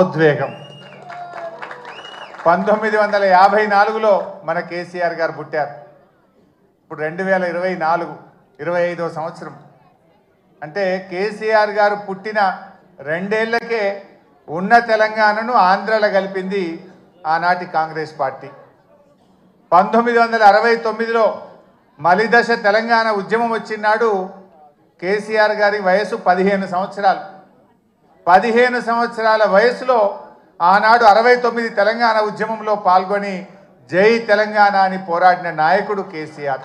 ఉద్వేగం 1954లో మన కేసీఆర్ గారు పుట్టారు. ఇప్పుడు 2024 25వ సంవత్సరం. అంటే కేసీఆర్ గారు పుట్టిన రెండేళ్లకే ఉన్న తెలంగాణను ఆంధ్రలో కలిపింది ఆనాటి కాంగ్రెస్ పార్టీ. 1969లో మలిదశ తెలంగాణ ఉద్యమం వచ్చినాడు కేసీఆర్ గారి వయసు 15 సంవత్సరాలు. 15 సంవత్సరాల వయసులో ఆనాడు 69 తెలంగాణ ఉద్యమంలో పాల్గొని జై తెలంగాణ అని పోరాడిన నాయకుడు కేసీఆర్.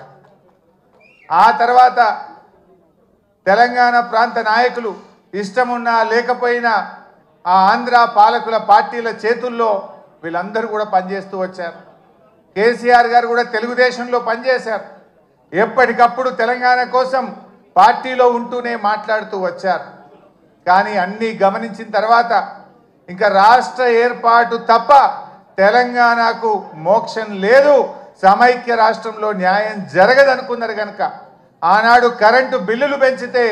ఆ తర్వాత తెలంగాణ ప్రాంత నాయకులు ఇష్టమున్నా లేకపోయినా ఆ ఆంధ్ర పాలకుల పార్టీల చేతుల్లో వీళ్ళందరూ కూడా పనిచేస్తూ వచ్చారు. కేసీఆర్ గారు కూడా తెలుగుదేశంలో పనిచేశారు. ఎప్పటికప్పుడు తెలంగాణ కోసం పార్టీలో ఉంటూనే మాట్లాడుతూ వచ్చారు. కానీ అన్నీ గమనించిన తర్వాత ఇంకా రాష్ట్ర ఏర్పాటు తప్ప తెలంగాణకు మోక్షం లేదు, సమైక్య రాష్ట్రంలో న్యాయం జరగదనుకున్నారు కనుక ఆనాడు కరెంటు బిల్లులు పెంచితే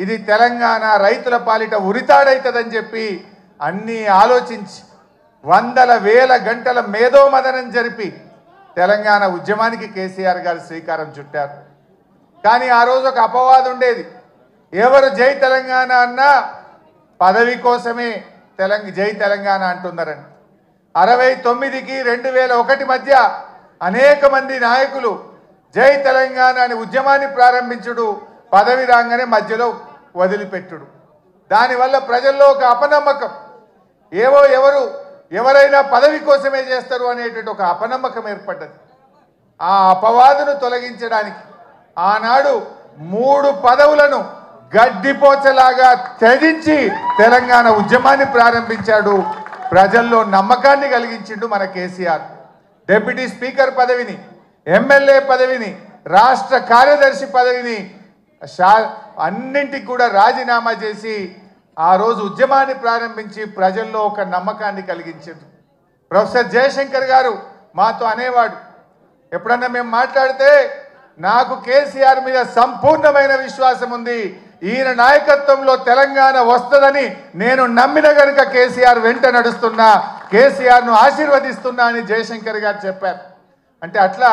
ఇది తెలంగాణ రైతుల పాలిట ఉరితాడైతుందని చెప్పి అన్నీ ఆలోచించి వందల వేల గంటల మేధోమదనం జరిపి తెలంగాణ ఉద్యమానికి కేసీఆర్ గారు శ్రీకారం చుట్టారు. కానీ ఆ రోజు ఒక అపవాదం ఉండేది. ఎవరు జై తెలంగాణ అన్నా పదవి కోసమే జై తెలంగాణ అంటున్నారని. 69కి 2001 మధ్య అనేక మంది నాయకులు జై తెలంగాణ అని ఉద్యమాన్ని ప్రారంభించుడు, పదవి రాగానే మధ్యలో వదిలిపెట్టుడు. దానివల్ల ప్రజల్లో ఒక అపనమ్మకం, ఎవరైనా పదవి కోసమే చేస్తారు అనేటువంటి ఒక అపనమ్మకం ఏర్పడ్డది. ఆ అపవాదును తొలగించడానికి ఆనాడు 3 పదవులను గడ్డిపోచలాగా త్యజించి తెలంగాణ ఉద్యమాన్ని ప్రారంభించాడు. ప్రజల్లో నమ్మకాన్ని కలిగించిండు మన కేసీఆర్. డిప్యూటీ స్పీకర్ పదవిని, ఎమ్మెల్యే పదవిని, రాష్ట్ర కార్యదర్శి పదవిని అన్నింటికి కూడా రాజీనామా చేసి ఆ రోజు ఉద్యమాన్ని ప్రారంభించి ప్రజల్లో ఒక నమ్మకాన్ని కలిగించారు. ప్రొఫెసర్ జయశంకర్ గారు మాతో అనేవాడు, ఎప్పుడన్నా మేము మాట్లాడితే నాకు కేసీఆర్ మీద సంపూర్ణమైన విశ్వాసం ఉంది, ఈయన నాయకత్వంలో తెలంగాణ వస్తుందని నేను నమ్మిన కనుక కేసీఆర్ వెంట నడుస్తున్నా, కేసీఆర్ను ఆశీర్వదిస్తున్నా అని జయశంకర్ గారు చెప్పారు. అంటే అట్లా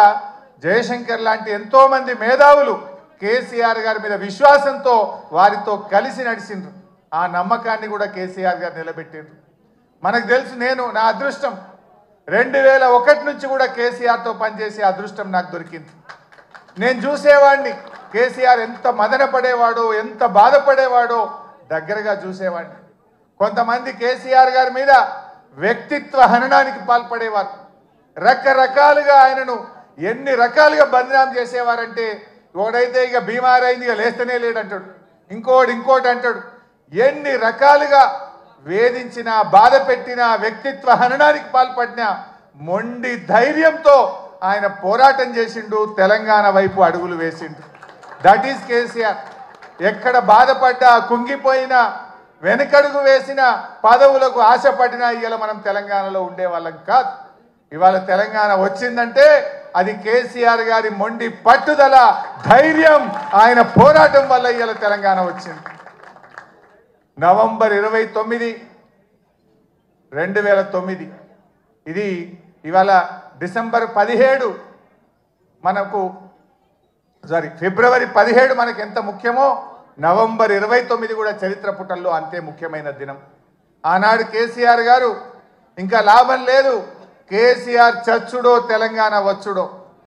జయశంకర్ లాంటి ఎంతోమంది మేధావులు కేసీఆర్ గారి మీద విశ్వాసంతో వారితో కలిసి నడిచిండ్రు. ఆ నమ్మకాన్ని కూడా కేసీఆర్ గారు నిలబెట్టిండ్రు. మనకు తెలుసు, నా అదృష్టం 2001 నుంచి కూడా కేసీఆర్తో పనిచేసే అదృష్టం నాకు దొరికింది. నేను చూసేవాడిని కేసీఆర్ ఎంత మదన పడేవాడో, ఎంత బాధపడేవాడో దగ్గరగా చూసేవాడిని. కొంతమంది కేసీఆర్ గారి మీద వ్యక్తిత్వ హననానికి పాల్పడేవారు. రకరకాలుగా ఆయనను ఎన్ని రకాలుగా బదనాం చేసేవారంటే, ఒకడైతే ఇక బీమార్ అయింది ఇక లేస్తనే లేడంటాడు, ఇంకోటి అంటాడు. ఎన్ని రకాలుగా వేధించినా, బాధ పెట్టినా, వ్యక్తిత్వ హననానికి పాల్పడినా మొండి ధైర్యంతో ఆయన పోరాటం చేసిండు, తెలంగాణ వైపు అడుగులు వేసిండు. That is KCR. ఎక్కడ బాధపడ్డా, కుంగిపోయినా, వెనకడుగు వేసిన, పదవులకు ఆశపడినా ఇవాళ మనం తెలంగాణలో ఉండేవాళ్ళం కాదు. ఇవాళ తెలంగాణ వచ్చిందంటే అది కేసీఆర్ గారి మొండి పట్టుదల, ధైర్యం, ఆయన పోరాటం వల్ల ఇవాళ తెలంగాణ వచ్చింది. నవంబర్ 29, 2009 ఇది ఇవాళ డిసెంబర్ 17 ఫిబ్రవరి 17 మనకు ఎంత ముఖ్యమో నవంబర్ 29 కూడా చరిత్ర పుటల్లో అంతే ముఖ్యమైన దినం. ఆనాడు కేసీఆర్ గారు ఇంకా లాభం లేదు, కేసీఆర్ చచ్చుడో తెలంగాణ వచ్చుడో